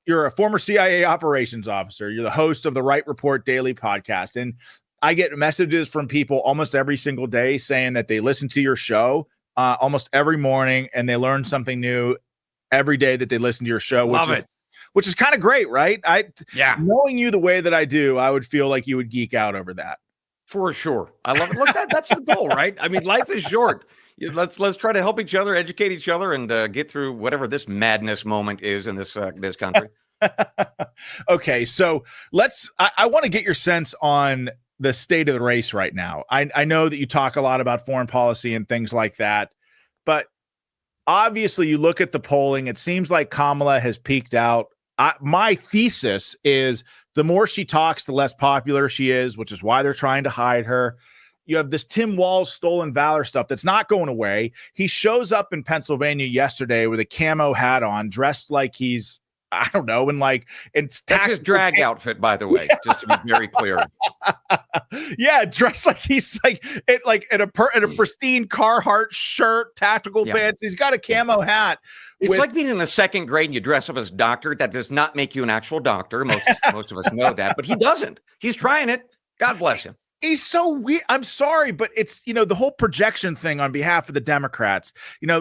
you're a former CIA operations officer. You're the host of the Wright Report Daily podcast. And I get messages from people almost every single day saying that they listen to your show almost every morning and they learn something new every day that they listen to your show. Which is kind of great, right? Knowing you the way that I do, I would feel like you would geek out over that. For sure. I love it. Look, that's the goal, right? I mean, life is short. Let's try to help each other, educate each other, and get through whatever this madness moment is in this country. Okay, so I want to get your sense on the state of the race right now. I know that you talk a lot about foreign policy and things like that, but obviously you look at the polling, it seems like Kamala has peaked out. My thesis is the more she talks, the less popular she is, which is why they're trying to hide her. You have this Tim Walz stolen valor stuff that's not going away. He shows up in Pennsylvania yesterday with a camo hat on, dressed like he's, I don't know, that's his drag outfit, by the way, just to be very clear. Yeah, dressed like he's in a pristine Carhartt shirt, tactical pants. He's got a camo hat. It's like being in the second grade and you dress up as a doctor. That does not make you an actual doctor. Most of us know that, but he doesn't. He's trying it. God bless him. He's so weird. I'm sorry, but it's, the whole projection thing on behalf of the Democrats,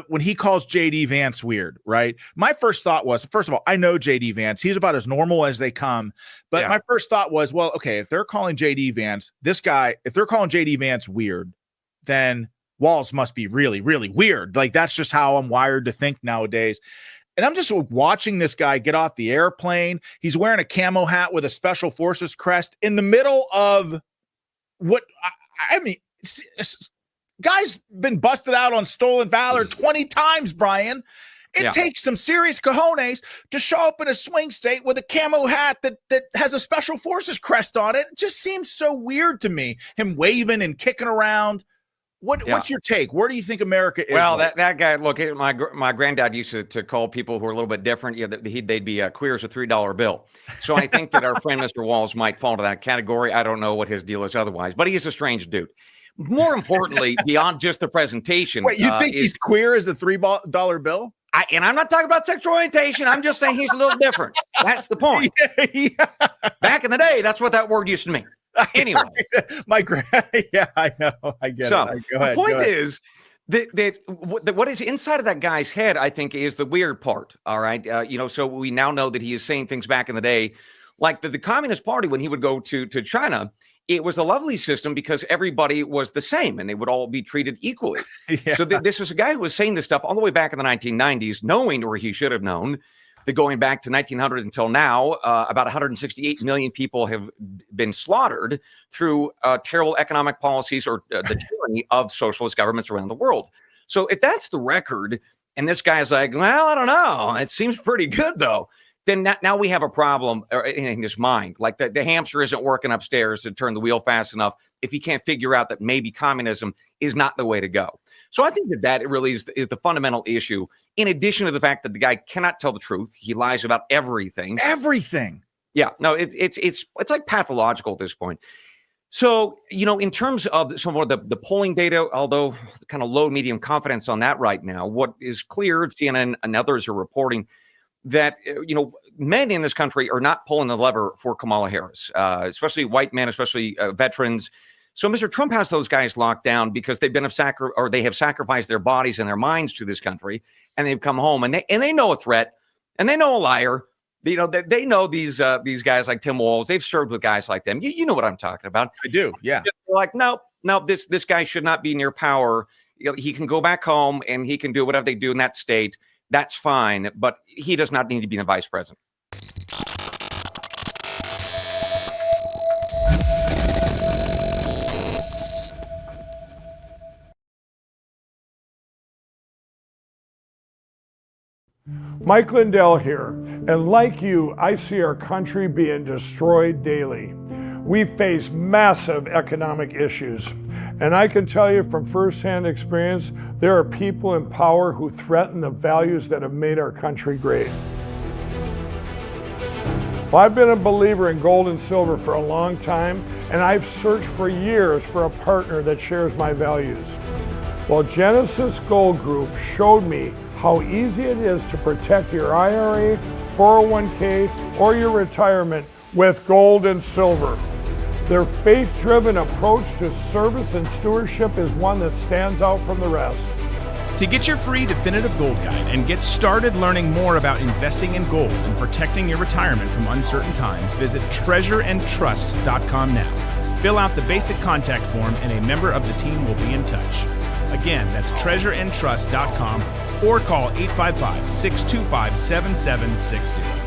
when he calls JD Vance weird, right? My first thought was, first of all, I know JD Vance. He's about as normal as they come. But my first thought was, well, okay, if they're calling JD Vance, if they're calling JD Vance weird, then Walz must be really, really weird. Like, that's just how I'm wired to think nowadays. And I'm just watching this guy get off the airplane. He's wearing a camo hat with a Special Forces crest in the middle of what I mean, guy's been busted out on stolen valor 20 times, Brian. It takes some serious cojones to show up in a swing state with a camo hat that has a Special Forces crest on it. It just seems so weird to me, him waving and kicking around. What's your take? Where do you think America is? Well, that guy, look, my granddad used to call people who are a little bit different. They'd be queer as a $3 bill. So I think that our friend Mr. Walz might fall into that category. I don't know what his deal is otherwise, but he is a strange dude. More importantly, beyond just the presentation. Wait, you think he's queer as a $3 bill? And I'm not talking about sexual orientation. I'm just saying he's a little different. That's the point. Back in the day, that's what that word used to mean. Anyway, I know. I get it. The point is that what is inside of that guy's head, I think, is the weird part. All right. So we now know that he is saying things back in the day, like the Communist Party, when he would go to China, it was a lovely system because everybody was the same and they would all be treated equally. So this is a guy who was saying this stuff all the way back in the 1990s, knowing, or he should have known, that going back to 1900 until now, about 168 million people have been slaughtered through terrible economic policies or the tyranny of socialist governments around the world. So if that's the record, and this guy's like, well, I don't know, it seems pretty good though, then now we have a problem in his mind. Like the hamster isn't working upstairs to turn the wheel fast enough if he can't figure out that maybe communism is not the way to go. So I think that really is the fundamental issue, in addition to the fact that the guy cannot tell the truth. He lies about everything. Everything. Yeah, no, it's like pathological at this point. So, in terms of some of the polling data, although kind of low, medium confidence on that right now, what is clear, CNN and others are reporting that, men in this country are not pulling the lever for Kamala Harris, especially white men, especially veterans. So Mr. Trump has those guys locked down because they've been they have sacrificed their bodies and their minds to this country, and they've come home and they know a threat and they know a liar. They know these guys like Tim Walz. They've served with guys like them. You know what I'm talking about. I do. Yeah. They're like, no, this guy should not be near power. He can go back home and he can do whatever they do in that state. That's fine, but he does not need to be the vice president. Mike Lindell here, and like you, I see our country being destroyed daily. We face massive economic issues, and I can tell you from firsthand experience, there are people in power who threaten the values that have made our country great. Well, I've been a believer in gold and silver for a long time, and I've searched for years for a partner that shares my values. Well, Genesis Gold Group showed me how easy it is to protect your IRA, 401k, or your retirement with gold and silver. Their faith-driven approach to service and stewardship is one that stands out from the rest. To get your free definitive gold guide and get started learning more about investing in gold and protecting your retirement from uncertain times, visit treasureandtrust.com now. Fill out the basic contact form and a member of the team will be in touch. Again, that's treasureandtrust.com or call 855-625-7760.